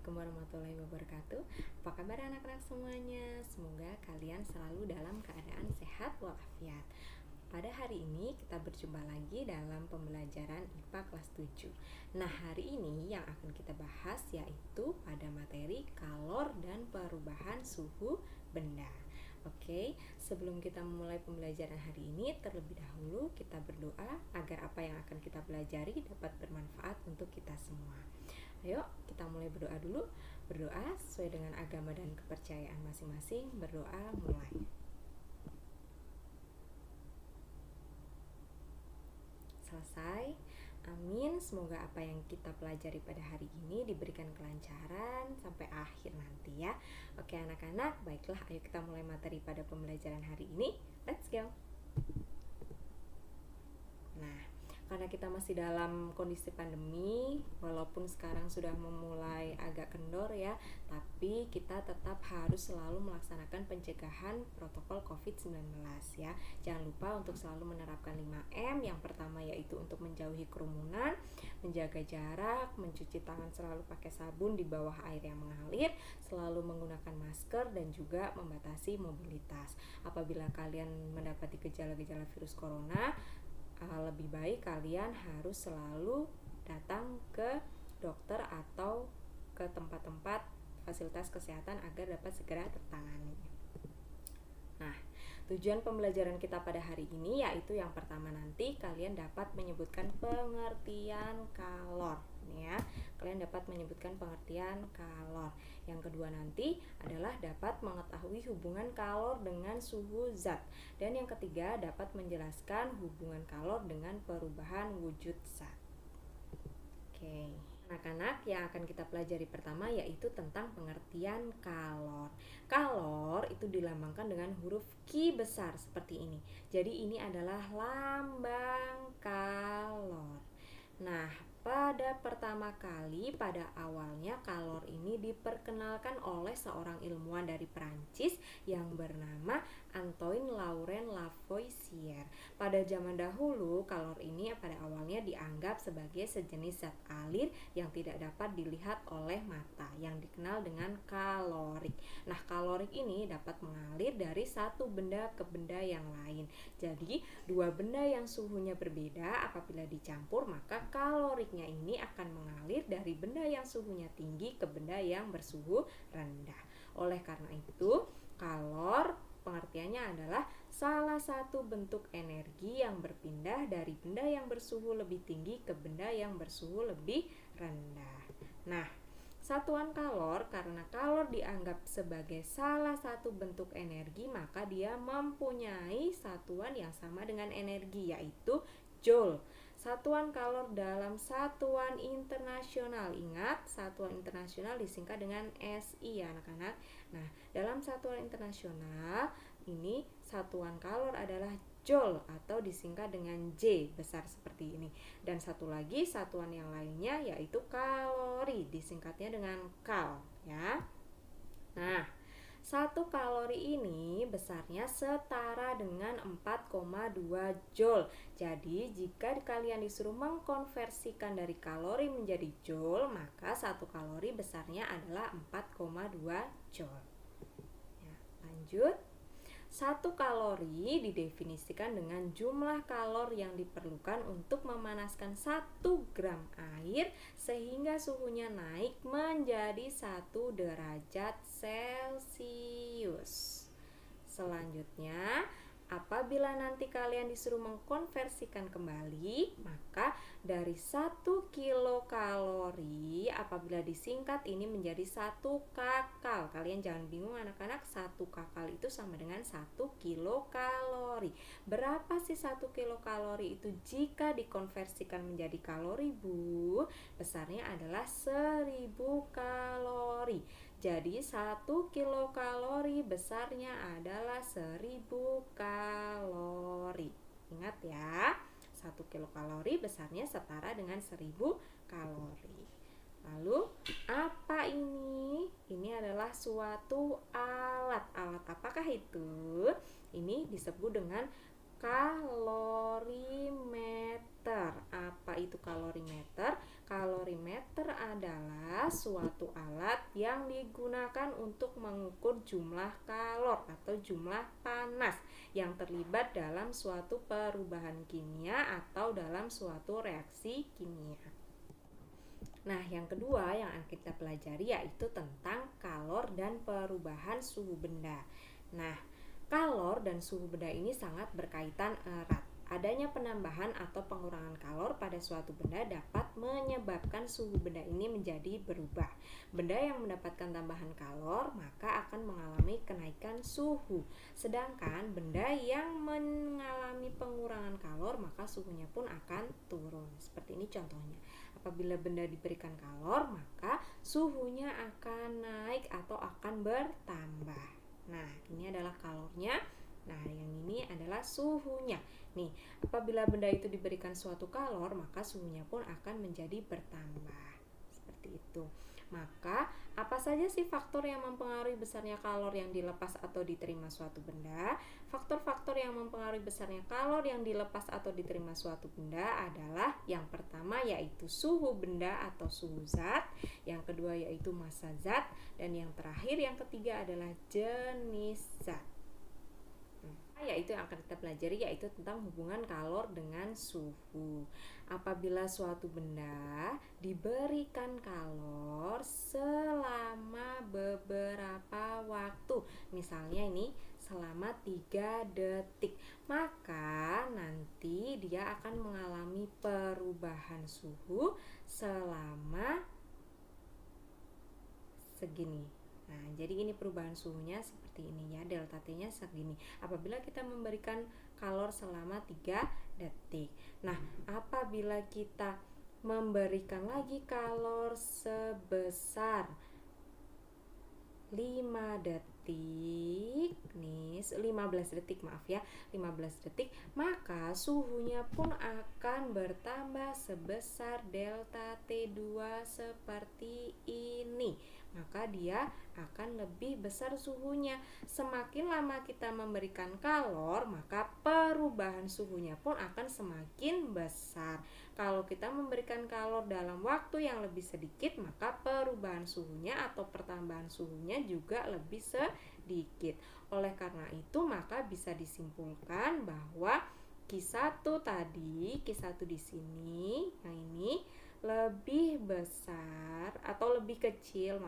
Assalamualaikum warahmatullahi wabarakatuh. Apa kabar anak-anak semuanya? Semoga kalian selalu dalam keadaan sehat walafiat. Pada hari ini kita berjumpa lagi dalam pembelajaran IPA kelas 7. Nah, hari ini yang akan kita bahas yaitu pada materi kalor dan perubahan suhu benda. Oke, sebelum kita memulai pembelajaran hari ini, terlebih dahulu kita berdoa agar apa yang akan kita pelajari dapat bermanfaat untuk kita semua. Ayo kita mulai berdoa dulu. Berdoa sesuai dengan agama dan kepercayaan masing-masing. Berdoa mulai. Selesai. Amin. Semoga apa yang kita pelajari pada hari ini diberikan kelancaran sampai akhir nanti ya. Oke anak-anak, baiklah ayo kita mulai materi pada pembelajaran hari ini. Let's go. Nah, karena kita masih dalam kondisi pandemi, walaupun sekarang sudah memulai agak kendor ya, tapi kita tetap harus selalu melaksanakan pencegahan protokol COVID-19 ya. Jangan lupa untuk selalu menerapkan 5M. Yang pertama yaitu untuk menjauhi kerumunan, menjaga jarak, mencuci tangan selalu pakai sabun di bawah air yang mengalir, selalu menggunakan masker dan juga membatasi mobilitas. Apabila kalian mendapati gejala-gejala virus corona, lebih baik kalian harus selalu datang ke dokter atau ke tempat-tempat fasilitas kesehatan agar dapat segera tertangani. Nah, tujuan pembelajaran kita pada hari ini yaitu yang pertama nanti kalian dapat menyebutkan pengertian kalor ya. Kalian dapat menyebutkan pengertian kalor. Yang kedua nanti adalah dapat mengetahui hubungan kalor dengan suhu zat. Dan yang ketiga dapat menjelaskan hubungan kalor dengan perubahan wujud zat. Oke. Anak-anak, yang akan kita pelajari pertama yaitu tentang pengertian kalor. Kalor itu dilambangkan dengan huruf Q besar seperti ini. Jadi ini adalah lambang kalor. Nah, pada pertama kali pada awalnya kalor ini diperkenalkan oleh seorang ilmuwan dari Perancis yang bernama Antoine Laurent Lavoisier. Pada zaman dahulu kalor ini pada awalnya dianggap sebagai sejenis zat alir yang tidak dapat dilihat oleh mata yang dikenal dengan kalorik. Nah, kalorik ini dapat mengalir dari satu benda ke benda yang lain. Jadi, dua benda yang suhunya berbeda apabila dicampur maka kaloriknya ini akan mengalir dari benda yang suhunya tinggi ke benda yang bersuhu rendah. Oleh karena itu, kalor pengertiannya adalah salah satu bentuk energi yang berpindah dari benda yang bersuhu lebih tinggi ke benda yang bersuhu lebih rendah. Nah, satuan kalor, karena kalor dianggap sebagai salah satu bentuk energi, maka dia mempunyai satuan yang sama dengan energi, yaitu Joule. Satuan kalor dalam satuan internasional. Ingat, satuan internasional disingkat dengan SI ya anak-anak. Nah, dalam satuan internasional ini satuan kalor adalah Joule atau disingkat dengan J besar seperti ini. Dan satu lagi satuan yang lainnya yaitu kalori, disingkatnya dengan kal ya. Nah, 1 kalori ini besarnya setara dengan 4,2 joule. Jadi, jika kalian disuruh mengkonversikan dari kalori menjadi joule, maka 1 kalori besarnya adalah 4,2 joule. Ya, lanjut. 1 kalori didefinisikan dengan jumlah kalor yang diperlukan untuk memanaskan 1 gram air sehingga suhunya naik menjadi 1 derajat Celcius. Selanjutnya, apabila nanti kalian disuruh mengkonversikan kembali, maka dari 1 kilokalori apabila disingkat ini menjadi 1 kakal. Kalian jangan bingung anak-anak, 1 kakal itu sama dengan 1 kilokalori. Berapa sih 1 kilokalori itu jika dikonversikan menjadi kalori, Bu? Besarnya adalah 1000 kalori. Jadi 1 kilokalori besarnya adalah 1000 kalori. Ingat ya, 1 kilokalori besarnya setara dengan 1000 kalori. Lalu apa ini? Ini adalah suatu alat. Alat apakah itu? Ini disebut dengan kalorimeter. Apa itu kalorimeter? Kalorimeter kalorimeter adalah suatu alat yang digunakan untuk mengukur jumlah kalor atau jumlah panas yang terlibat dalam suatu perubahan kimia atau dalam suatu reaksi kimia. Nah, yang kedua yang akan kita pelajari yaitu tentang kalor dan perubahan suhu benda. Nah, kalor dan suhu benda ini sangat berkaitan erat. Adanya penambahan atau pengurangan kalor pada suatu benda dapat menyebabkan suhu benda ini menjadi berubah. Benda yang mendapatkan tambahan kalor maka akan mengalami kenaikan suhu. Sedangkan benda yang mengalami pengurangan kalor maka suhunya pun akan turun. Seperti ini contohnya. Apabila benda diberikan kalor maka suhunya akan naik atau akan bertambah. Nah, ini adalah kalornya. Nah, yang ini adalah suhunya. Nih, apabila benda itu diberikan suatu kalor, maka suhunya pun akan menjadi bertambah. Seperti itu. Maka, apa saja sih faktor yang mempengaruhi besarnya kalor yang dilepas atau diterima suatu benda? Faktor-faktor yang mempengaruhi besarnya kalor yang dilepas atau diterima suatu benda adalah yang pertama yaitu suhu benda atau suhu zat, yang kedua yaitu massa zat, dan yang terakhir yang ketiga adalah jenis zat. Yaitu yang akan kita pelajari yaitu tentang hubungan kalor dengan suhu. Apabila suatu benda diberikan kalor selama beberapa waktu, misalnya ini selama 3 detik, maka nanti dia akan mengalami perubahan suhu selama segini. Nah, jadi ini perubahan suhunya seperti ini ya, delta T-nya segini. Apabila kita memberikan kalor selama 3 detik. Nah, apabila kita memberikan lagi kalor sebesar 5 detik, nih 15 detik maaf ya, 15 detik, maka suhunya pun akan bertambah sebesar delta T2 seperti ini. Maka dia akan lebih besar suhunya. Semakin lama kita memberikan kalor, maka perubahan suhunya pun akan semakin besar. Kalau kita memberikan kalor dalam waktu yang lebih sedikit, maka perubahan suhunya atau pertambahan suhunya juga lebih sedikit. Oleh karena itu, maka bisa disimpulkan bahwa Q1 tadi, Q1 di sini, yang ini lebih besar atau lebih kecil,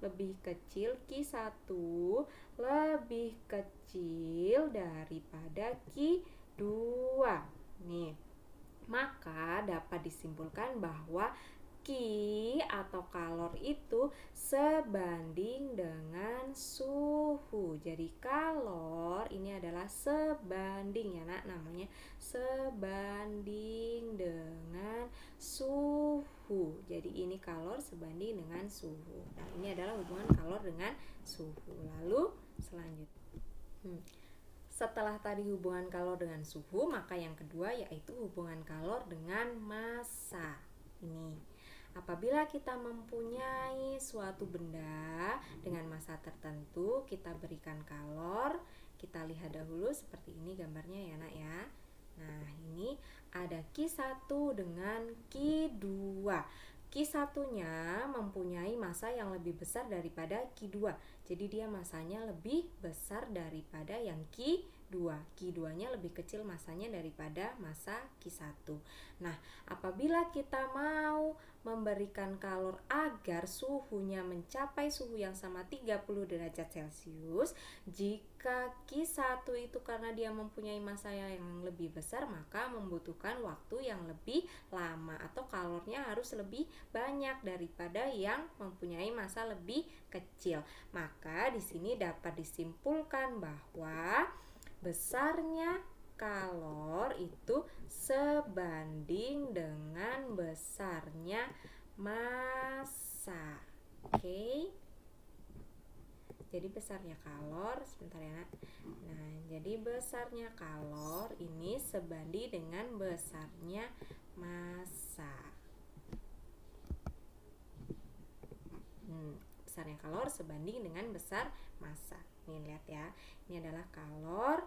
lebih kecil Q1 lebih kecil daripada Q2. Nih, maka dapat disimpulkan bahwa Ki atau kalor itu sebanding dengan suhu. Jadi kalor ini adalah sebanding ya nak, namanya sebanding dengan suhu. Jadi ini kalor sebanding dengan suhu. Nah, ini adalah hubungan kalor dengan suhu. Lalu selanjutnya setelah tadi hubungan kalor dengan suhu, maka yang kedua yaitu hubungan kalor dengan massa. Ini apabila kita mempunyai suatu benda dengan massa tertentu, kita berikan kalor. Kita lihat dahulu seperti ini gambarnya ya nak ya. Nah, ini ada Q1 dengan Q2. Q1-nya mempunyai massa yang lebih besar daripada Q2. Jadi dia massanya lebih besar daripada yang Q2. Q2-nya lebih kecil massanya daripada massa Q1. Nah, apabila kita mau memberikan kalor agar suhunya mencapai suhu yang sama 30 derajat Celcius, jika Q1 itu karena dia mempunyai massa yang lebih besar, maka membutuhkan waktu yang lebih lama atau kalornya harus lebih banyak daripada yang mempunyai massa lebih kecil. Maka di sini dapat disimpulkan bahwa besarnya kalor itu sebanding dengan besarnya massa. Oke. Jadi besarnya kalor, sebentar ya nak. Nah, jadi besarnya kalor ini sebanding dengan besarnya massa. Besarnya kalor sebanding dengan besar massa. Nih lihat ya, ini adalah kalor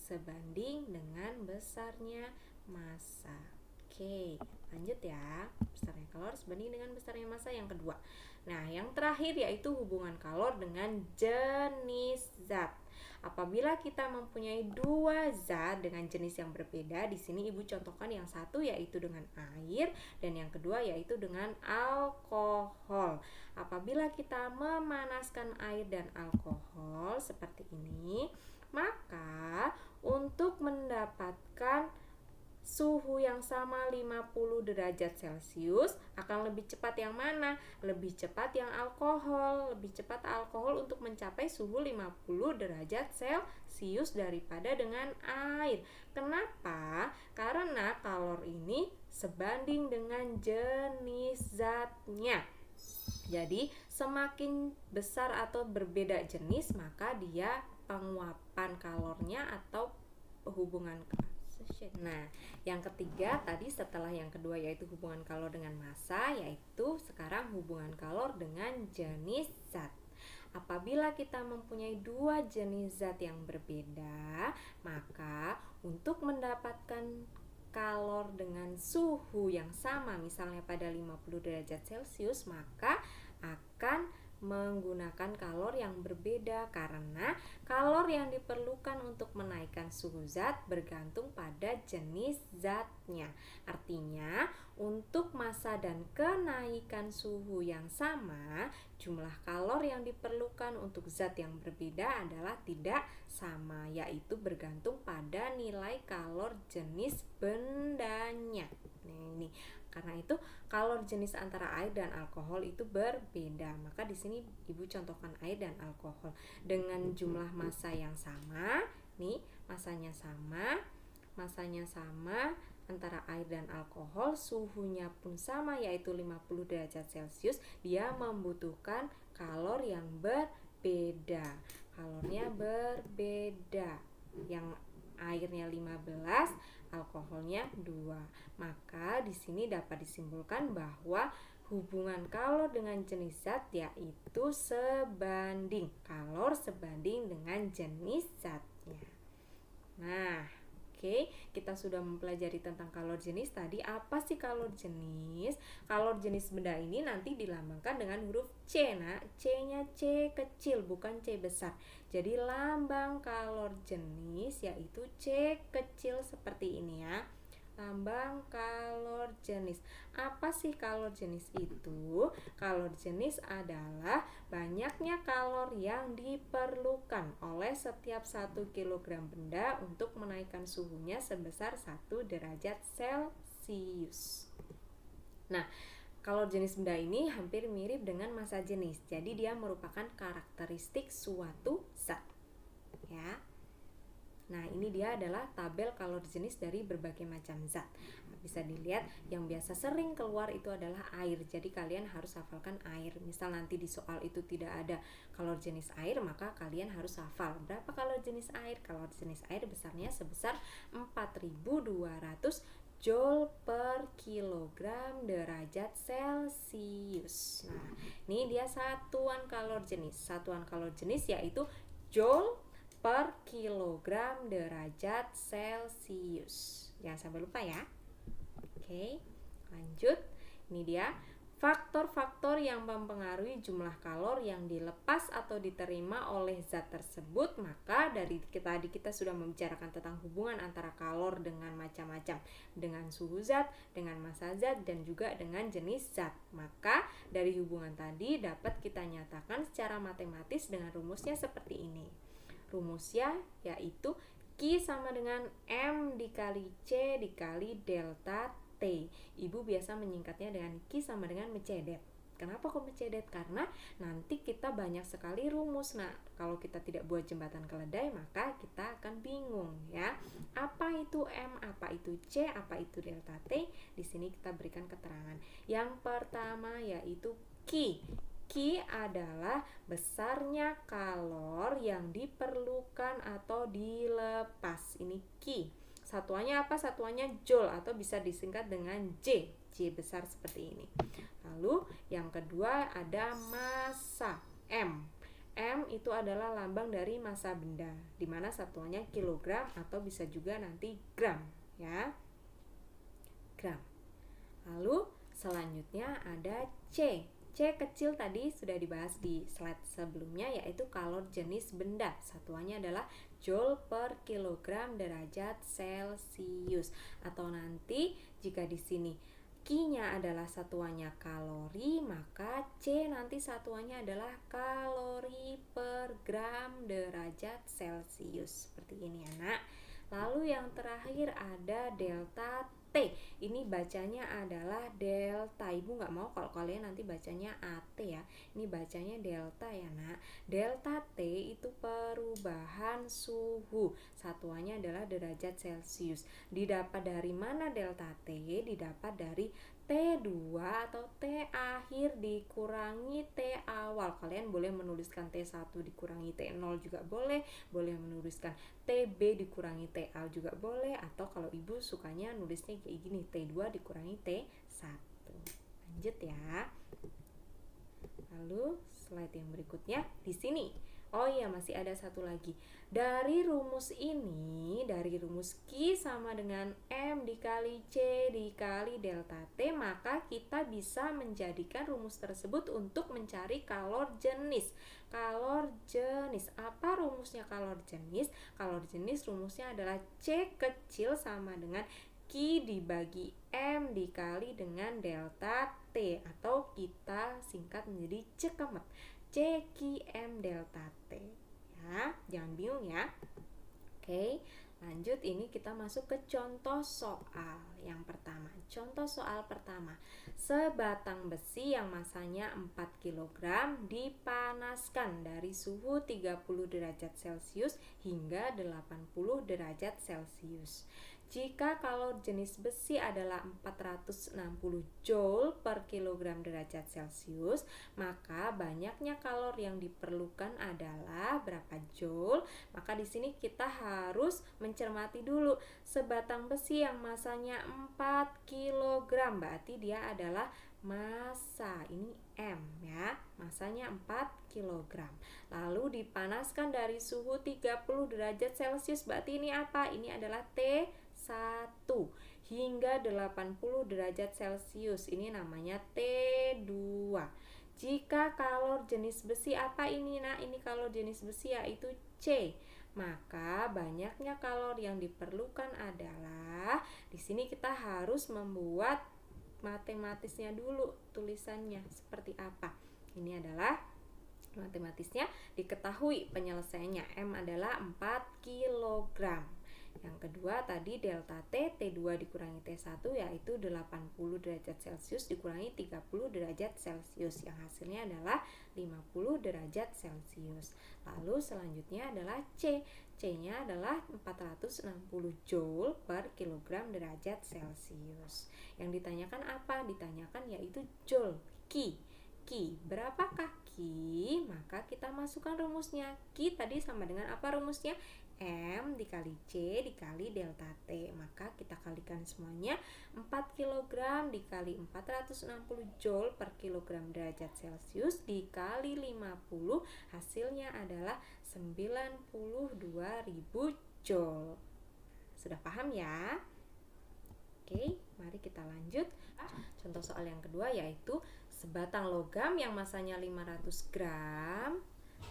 sebanding dengan besarnya massa. Oke, lanjut ya. Besarnya kalor kalor sebanding dengan besarnya massa yang kedua. Nah, yang terakhir yaitu hubungan kalor dengan jenis zat. Apabila kita mempunyai dua zat dengan jenis yang berbeda, di sini Ibu contohkan yang satu yaitu dengan air dan yang kedua yaitu dengan alkohol. Apabila kita memanaskan air dan alkohol seperti ini, maka untuk mendapatkan suhu yang sama 50 derajat Celcius akan lebih cepat yang mana? Lebih cepat yang alkohol. Lebih cepat alkohol untuk mencapai suhu 50 derajat Celcius daripada dengan air. Kenapa? Karena kalor ini sebanding dengan jenis zatnya. Jadi semakin besar atau berbeda jenis, maka dia penguapan kalornya atau hubungan. Nah, yang ketiga tadi setelah yang kedua yaitu hubungan kalor dengan massa, yaitu sekarang hubungan kalor dengan jenis zat. Apabila kita mempunyai dua jenis zat yang berbeda, maka untuk mendapatkan kalor dengan suhu yang sama, misalnya pada 50 derajat Celcius, maka akan menggunakan kalor yang berbeda karena kalor yang diperlukan untuk menaikkan suhu zat bergantung pada jenis zatnya. Artinya, untuk massa dan kenaikan suhu yang sama, jumlah kalor yang diperlukan untuk zat yang berbeda adalah tidak sama, yaitu bergantung pada nilai kalor jenis bendanya. Nah, ini karena itu kalor jenis antara air dan alkohol itu berbeda. Maka di sini Ibu contohkan air dan alkohol dengan jumlah massa yang sama. Nih, massanya sama antara air dan alkohol, suhunya pun sama yaitu 50 derajat Celcius. Dia membutuhkan kalor yang berbeda. Kalornya berbeda. Yang airnya 15, alkoholnya 2. Maka di sini dapat disimpulkan bahwa hubungan kalor dengan jenis zat yaitu sebanding. Kalor sebanding dengan jenis zatnya. Nah, oke, kita sudah mempelajari tentang kalor jenis tadi. Apa sih kalor jenis? Kalor jenis benda ini nanti dilambangkan dengan huruf C. Nah, C-nya C kecil, bukan C besar. Jadi lambang kalor jenis yaitu C kecil seperti ini ya. Lambang kalor jenis. Apa sih kalor jenis itu? Kalor jenis adalah banyaknya kalor yang diperlukan oleh setiap 1 kg benda untuk menaikkan suhunya sebesar 1 derajat Celcius. Nah, kalor jenis benda ini hampir mirip dengan massa jenis. Jadi dia merupakan karakteristik suatu zat. Ya. Nah, ini dia adalah tabel kalor jenis dari berbagai macam zat. Bisa dilihat yang biasa sering keluar itu adalah air. Jadi kalian harus hafalkan air. Misal nanti di soal itu tidak ada kalor jenis air, maka kalian harus hafal berapa kalor jenis air. Kalor jenis air besarnya sebesar 4200 Joule per kilogram derajat Celcius. Nah, ini dia satuan kalor jenis. Satuan kalor jenis yaitu Joule per kilogram derajat Celcius. Jangan sampai lupa ya. Oke, lanjut. Ini dia faktor-faktor yang mempengaruhi jumlah kalor yang dilepas atau diterima oleh zat tersebut. Maka dari kita sudah membicarakan tentang hubungan antara kalor dengan macam-macam, dengan suhu zat, dengan massa zat, dan juga dengan jenis zat. Maka dari hubungan tadi dapat kita nyatakan secara matematis dengan rumusnya seperti ini. Rumusnya yaitu Q sama dengan M dikali C dikali delta T. Ibu biasa menyingkatnya dengan Q sama dengan mecedet. Kenapa kok mecedet? Karena nanti kita banyak sekali rumus. Nah, kalau kita tidak buat jembatan keledai, maka kita akan bingung ya. Apa itu M, apa itu C, apa itu delta T? Di sini kita berikan keterangan. Yang pertama yaitu Q. Q adalah besarnya kalor yang diperlukan atau dilepas. Ini Q. Satuannya apa? Satuannya Joule atau bisa disingkat dengan J. J besar seperti ini. Lalu yang kedua ada massa M. M itu adalah lambang dari massa benda, di mana satuannya kilogram atau bisa juga nanti gram, ya. Gram. Lalu Selanjutnya ada C. C kecil tadi sudah dibahas di slide sebelumnya, yaitu kalor jenis benda. Satuannya adalah Joule per kilogram derajat Celcius. Atau nanti jika di sini Q-nya adalah satuannya kalori, maka C nanti satuannya adalah kalori per gram derajat Celcius. Seperti ini ya nak. Lalu yang terakhir ada delta T. Ini bacanya adalah delta. Ibu nggak mau kalau kalian nanti bacanya AT ya. Ini bacanya delta ya nak. Delta T itu perubahan suhu. Satuannya adalah derajat Celcius. Didapat dari mana delta T? Didapat dari T2 atau T akhir dikurangi T awal. Kalian boleh menuliskan T1 dikurangi T0 juga boleh menuliskan TB dikurangi TA juga boleh, atau kalau ibu sukanya nulisnya kayak gini, T2 dikurangi T1. Lanjut ya. Lalu slide yang berikutnya di sini. Oh iya, masih ada satu lagi. Dari rumus ini, dari rumus Q sama dengan M dikali C dikali delta T, maka kita bisa menjadikan rumus tersebut untuk mencari kalor jenis. Kalor jenis. Apa rumusnya kalor jenis? Kalor jenis rumusnya adalah C kecil sama dengan Q dibagi M dikali dengan delta T, atau kita singkat menjadi cekemet. CQM delta T ya, jangan bingung ya. Oke, lanjut, ini kita masuk ke contoh soal yang pertama. Contoh soal pertama, sebatang besi yang masanya 4 kg dipanaskan dari suhu 30 derajat Celcius hingga 80 derajat Celcius. Jika kalor jenis besi adalah 460 Joule per kilogram derajat Celcius, maka banyaknya kalor yang diperlukan adalah berapa Joule? Maka di sini kita harus mencermati dulu sebatang besi yang masanya 4 kg, berarti dia adalah massa, ini M ya, masanya 4 kg. Lalu dipanaskan dari suhu 30 derajat Celcius, berarti ini apa? Ini adalah T1 hingga 80 derajat Celcius, ini namanya T2. Jika kalor jenis besi apa ini nak? Ini kalor jenis besi yaitu C. Maka banyaknya kalor yang diperlukan adalah, di sini kita harus membuat matematisnya dulu, tulisannya seperti apa. Ini adalah matematisnya, diketahui penyelesaiannya. M adalah 4 kg. Yang kedua tadi delta T, T2 dikurangi T1 yaitu 80 derajat Celcius dikurangi 30 derajat Celcius, yang hasilnya adalah 50 derajat Celcius. Lalu selanjutnya adalah C. C-nya adalah 460 Joule per kilogram derajat Celcius. Yang ditanyakan apa? Ditanyakan yaitu Joule. Q. Berapakah Q? Maka kita masukkan rumusnya. Q tadi sama dengan apa rumusnya? M dikali C dikali delta T. Maka kita kalikan semuanya, 4 kg dikali 460 Joule per kilogram derajat Celcius dikali 50, hasilnya adalah 92.000 Joule. Sudah paham ya? Oke, mari kita lanjut. Contoh soal yang kedua yaitu sebatang logam yang masanya 500 gram,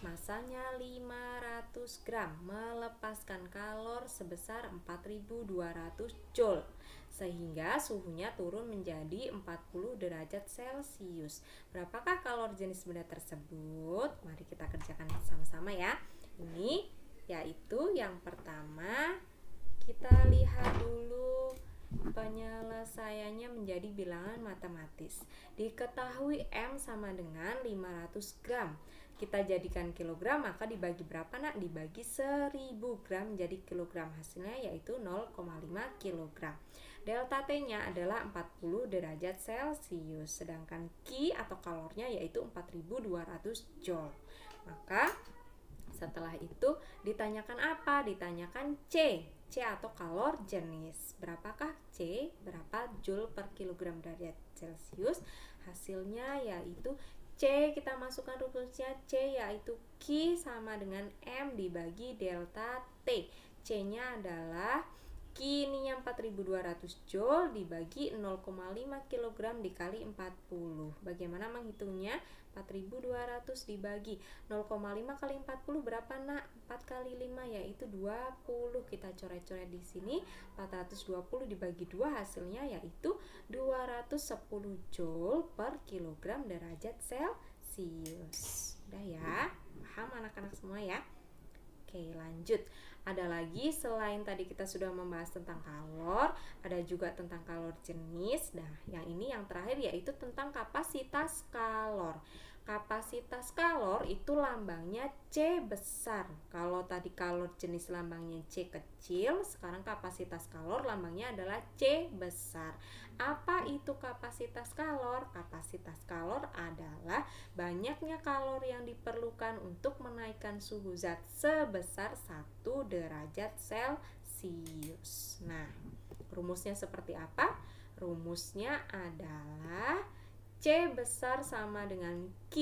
masanya 500 gram melepaskan kalor sebesar 4200 Joule sehingga suhunya turun menjadi 40 derajat Celcius. Berapakah kalor jenis benda tersebut? Mari kita kerjakan sama-sama ya. Ini yaitu yang pertama, kita lihat dulu penyelesaiannya menjadi bilangan matematis. Diketahui M sama dengan 500 gram. Kita jadikan kilogram, maka dibagi berapa nak? Dibagi 1000 gram menjadi kilogram. Hasilnya yaitu 0,5 kilogram. Delta T-nya adalah 40 derajat Celcius. Sedangkan Q atau kalornya yaitu 4200 Joule. Maka setelah itu ditanyakan apa? Ditanyakan C. C atau kalor jenis. Berapakah C? Berapa Joule per kilogram derajat Celcius? Hasilnya yaitu C, kita masukkan rumusnya C yaitu Q sama dengan M dibagi delta T. C-nya adalah Q ini yang 4200 Joule dibagi 0,5 kg dikali 40. Bagaimana menghitungnya? 4200 dibagi 0,5 kali 40 berapa, Nak? 4 kali 5 yaitu 20. Kita coret-coret di sini. 420 dibagi 2 hasilnya yaitu 210 Joule per kilogram derajat Celcius. Udah ya? Paham anak-anak semua ya? Oke, lanjut. Ada lagi selain tadi kita sudah membahas tentang kalor, ada juga tentang kalor jenis. Nah, yang ini yang terakhir yaitu tentang kapasitas kalor. Kapasitas kalor itu lambangnya C besar. Kalau tadi kalor jenis lambangnya C kecil, sekarang kapasitas kalor lambangnya adalah C besar. Apa itu kapasitas kalor? Kapasitas kalor adalah banyaknya kalor yang diperlukan untuk menaikkan suhu zat sebesar 1 derajat Celcius. Nah, rumusnya seperti apa? Rumusnya adalah C besar sama dengan Q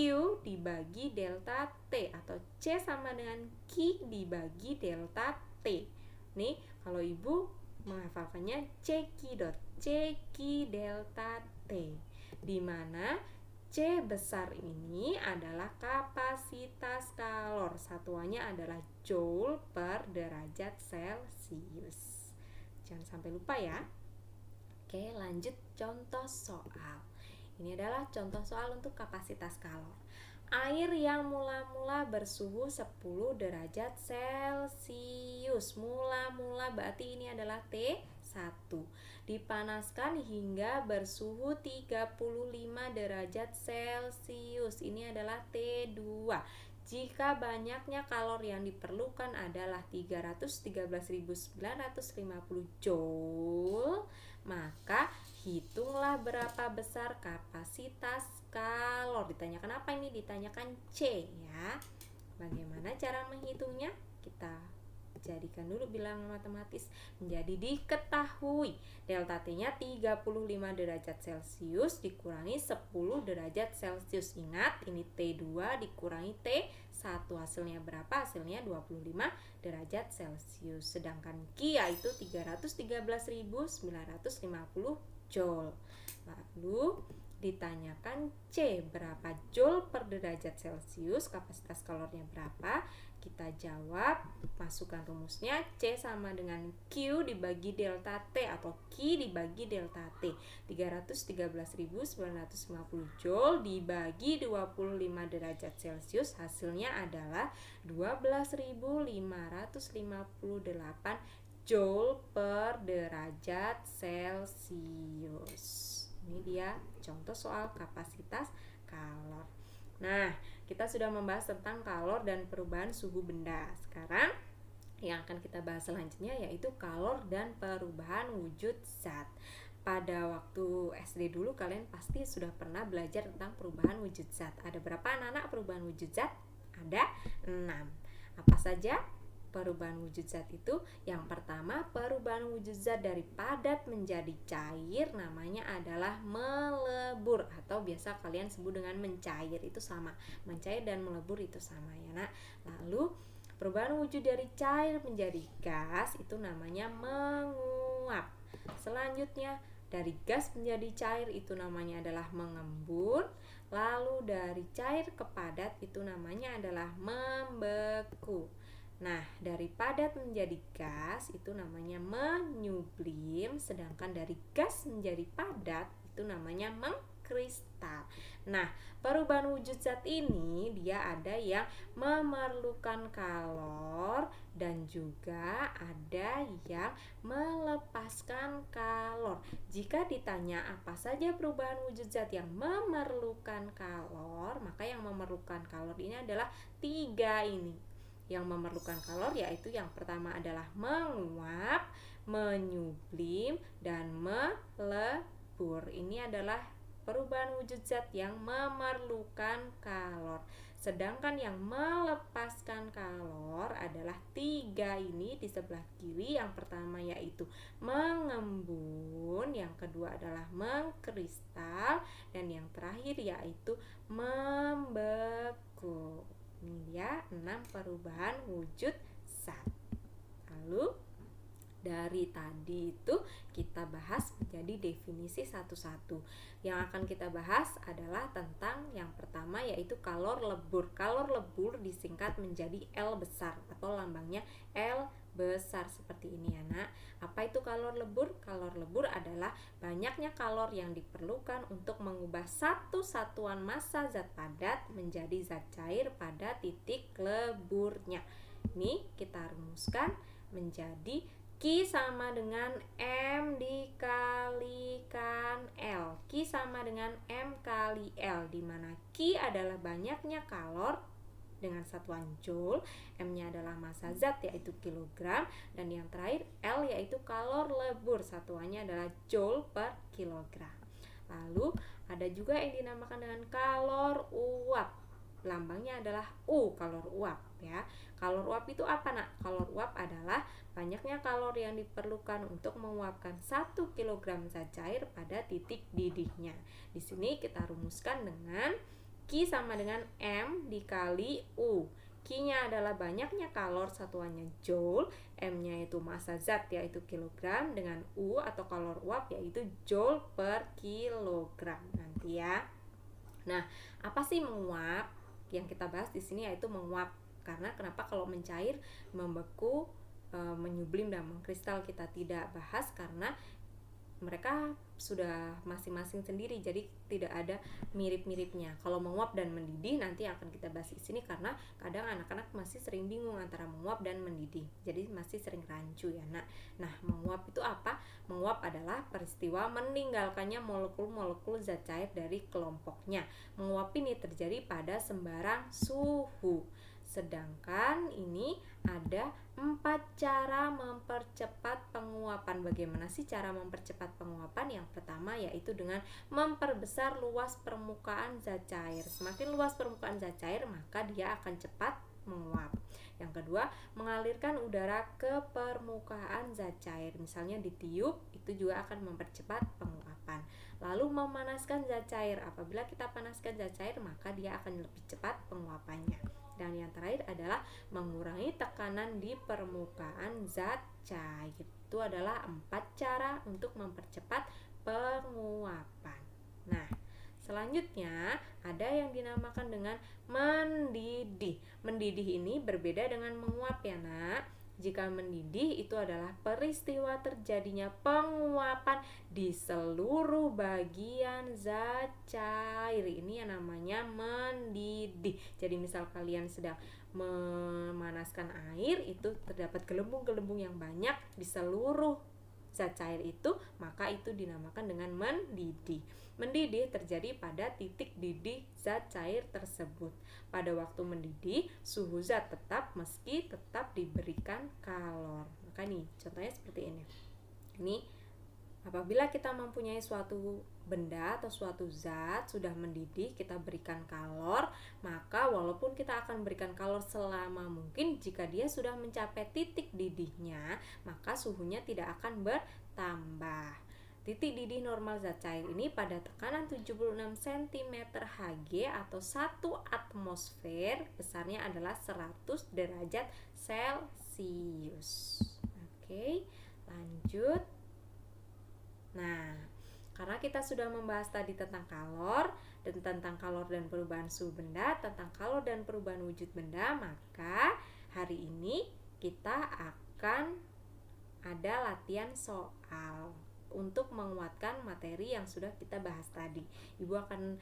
dibagi delta T, atau C sama dengan Q dibagi delta T. Nih, kalau ibu menghafalkannya CQ delta T, di mana C besar ini adalah kapasitas kalor, satuannya adalah Joule per derajat Celcius. Jangan sampai lupa ya. Oke, lanjut contoh soal. Ini adalah contoh soal untuk kapasitas kalor. Air yang mula-mula bersuhu 10 derajat Celcius. Mula-mula berarti ini adalah T1. Dipanaskan hingga bersuhu 35 derajat Celcius. Ini adalah T2. Jika banyaknya kalor yang diperlukan adalah 313.950 Joule, maka hitunglah berapa besar kapasitas kalor. Ditanyakan apa ini? Ditanyakan C ya. Bagaimana cara menghitungnya? Kita jadikan dulu bilangan matematis menjadi diketahui. Delta T-nya 35 derajat Celcius dikurangi 10 derajat Celcius. Ingat, ini T2 dikurangi T1. Hasilnya berapa? Hasilnya 25 derajat Celcius. Sedangkan Q yaitu 313.950 Joule. Lalu ditanyakan C, berapa Joule per derajat Celcius, kapasitas kalornya berapa? Kita jawab, masukkan rumusnya. C sama dengan Q dibagi delta T, atau Q dibagi delta T. 313.950 Joule dibagi 25 derajat Celcius, hasilnya adalah 12.558 Joule per derajat Celcius. Ini dia contoh soal kapasitas kalor. Nah, kita sudah membahas tentang kalor dan perubahan suhu benda. Sekarang yang akan kita bahas selanjutnya yaitu kalor dan perubahan wujud zat. Pada waktu SD dulu kalian pasti sudah pernah belajar tentang perubahan wujud zat. Ada berapa anak-anak perubahan wujud zat? Ada 6. Apa saja perubahan wujud zat itu? Yang pertama, perubahan wujud zat dari padat menjadi cair namanya adalah melebur, atau biasa kalian sebut dengan mencair. Itu sama, mencair dan melebur itu sama ya nak. Lalu perubahan wujud dari cair menjadi gas itu namanya menguap. Selanjutnya dari gas menjadi cair itu namanya adalah mengembun. Lalu dari cair ke padat itu namanya adalah membeku. Nah, dari padat menjadi gas itu namanya menyublim, sedangkan dari gas menjadi padat itu namanya mengkristal. Nah, perubahan wujud zat ini dia ada yang memerlukan kalor dan juga ada yang melepaskan kalor. Jika ditanya apa saja perubahan wujud zat yang memerlukan kalor, maka yang memerlukan kalor ini adalah 3 ini. Yang memerlukan kalor yaitu yang pertama adalah menguap, menyublim, dan melebur. Ini adalah perubahan wujud zat yang memerlukan kalor. Sedangkan yang melepaskan kalor adalah 3 ini di sebelah kiri. Yang pertama yaitu mengembun, yang kedua adalah mengkristal, dan yang terakhir yaitu membeku. Ini dia 6 perubahan wujud zat. Lalu Dari tadi itu kita bahas menjadi definisi satu-satu. Yang akan kita bahas adalah tentang yang pertama, yaitu kalor lebur. Kalor lebur disingkat menjadi L besar atau lambangnya L besar seperti ini ya nak. Apa itu kalor lebur? Kalor lebur adalah banyaknya kalor yang diperlukan untuk mengubah satu satuan massa zat padat menjadi zat cair pada titik leburnya. Ini kita rumuskan menjadi Q sama dengan M dikalikan L. Q sama dengan M kali L, di mana Q adalah banyaknya kalor dengan satuan joule, M-nya adalah massa zat yaitu kilogram, dan yang terakhir L yaitu kalor lebur, satuannya adalah joule per kilogram. Lalu ada juga yang dinamakan dengan kalor uap. Lambangnya adalah U, kalor uap ya. Kalor uap itu apa nak? Kalor uap adalah banyaknya kalor yang diperlukan untuk menguapkan 1 kg zat cair pada titik didihnya. Di sini kita rumuskan dengan Q sama dengan M dikali U. Q-nya adalah banyaknya kalor, satuannya joule, M-nya itu massa zat yaitu kilogram, dengan U atau kalor uap yaitu joule per kilogram nanti ya. Nah, apa sih menguap? Yang kita bahas di sini yaitu menguap. Karena kenapa kalau mencair, membeku, menyublim dan mengkristal kita tidak bahas karena mereka sudah masing-masing sendiri, jadi tidak ada mirip-miripnya. Kalau menguap dan mendidih nanti akan kita bahas di sini karena kadang anak-anak masih sering bingung antara menguap dan mendidih. Jadi masih sering rancu ya, Nak. Nah, menguap itu apa? Menguap adalah peristiwa meninggalkannya molekul-molekul zat cair dari kelompoknya. Menguap ini terjadi pada sembarang suhu. Sedangkan ini ada 4 cara mempercepat penguapan. Bagaimana sih cara mempercepat penguapan? Yang pertama yaitu dengan memperbesar luas permukaan zat cair. Semakin luas permukaan zat cair, maka dia akan cepat menguap. Yang kedua, mengalirkan udara ke permukaan zat cair. Misalnya ditiup, itu juga akan mempercepat penguapan. Lalu memanaskan zat cair. Apabila kita panaskan zat cair, maka dia akan lebih cepat penguapannya. Dan yang terakhir adalah mengurangi tekanan di permukaan zat cair. Itu adalah 4 cara untuk mempercepat penguapan. Nah, selanjutnya ada yang dinamakan dengan mendidih. Mendidih ini berbeda dengan menguap ya nak. Jika mendidih itu adalah peristiwa terjadinya penguapan di seluruh bagian zat cair. Ini yang namanya mendidih. Jadi misal kalian sedang memanaskan air, itu terdapat gelembung-gelembung yang banyak di seluruh zat cair itu, maka itu dinamakan dengan mendidih. Mendidih terjadi pada titik didih zat cair tersebut. Pada waktu mendidih, suhu zat tetap meski tetap diberikan kalor. Maka nih, contohnya seperti ini. Ini apabila kita mempunyai suatu benda atau suatu zat sudah mendidih, kita berikan kalor, maka walaupun kita akan berikan kalor selama mungkin, jika dia sudah mencapai titik didihnya, maka suhunya tidak akan bertambah. Titik didih normal zat cair ini pada tekanan 76 cm Hg atau 1 atmosfer, besarnya adalah 100 derajat Celcius. Oke, lanjut. Nah, karena kita sudah membahas tadi tentang kalor dan tentang kalor dan perubahan suhu benda, tentang kalor dan perubahan wujud benda, maka hari ini kita akan ada latihan soal untuk menguatkan materi yang sudah kita bahas tadi. Ibu akan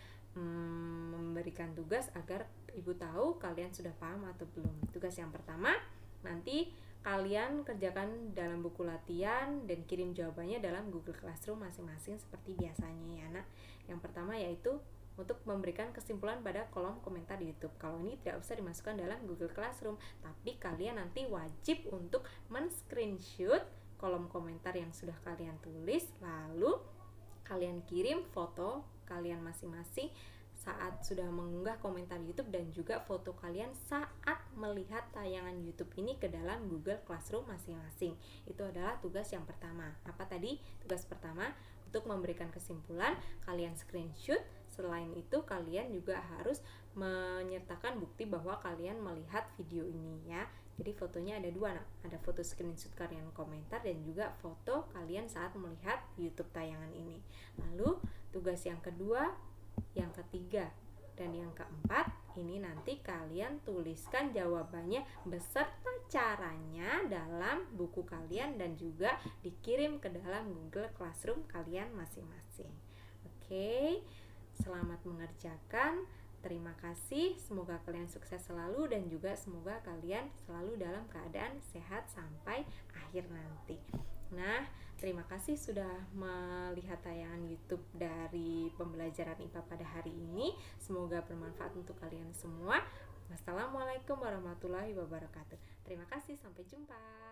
memberikan tugas agar ibu tahu kalian sudah paham atau belum. Tugas yang pertama, nanti kalian kerjakan dalam buku latihan dan kirim jawabannya dalam Google Classroom masing-masing seperti biasanya ya nak. Yang pertama yaitu untuk memberikan kesimpulan pada kolom komentar di YouTube. Kalau ini tidak usah dimasukkan dalam Google Classroom, tapi kalian nanti wajib untuk men-screenshot kolom komentar yang sudah kalian tulis, lalu kalian kirim foto kalian masing-masing saat sudah mengunggah komentar YouTube dan juga foto kalian saat melihat tayangan YouTube ini ke dalam Google Classroom masing-masing. Itu adalah tugas yang pertama. Apa tadi? Tugas pertama untuk memberikan kesimpulan, kalian screenshot selain itu kalian juga harus menyertakan bukti bahwa kalian melihat video ini ya. Jadi fotonya ada dua, ada foto screenshot kalian komentar dan juga foto kalian saat melihat YouTube tayangan ini. Lalu tugas yang kedua, yang ketiga, dan yang keempat, ini nanti kalian tuliskan jawabannya beserta caranya dalam buku kalian dan juga dikirim ke dalam Google Classroom kalian masing-masing. Oke, selamat mengerjakan. Terima kasih, semoga kalian sukses selalu dan juga semoga kalian selalu dalam keadaan sehat sampai akhir nanti. Nah, terima kasih sudah melihat tayangan YouTube dari pembelajaran IPA pada hari ini. Semoga bermanfaat untuk kalian semua. Wassalamualaikum warahmatullahi wabarakatuh. Terima kasih, sampai jumpa.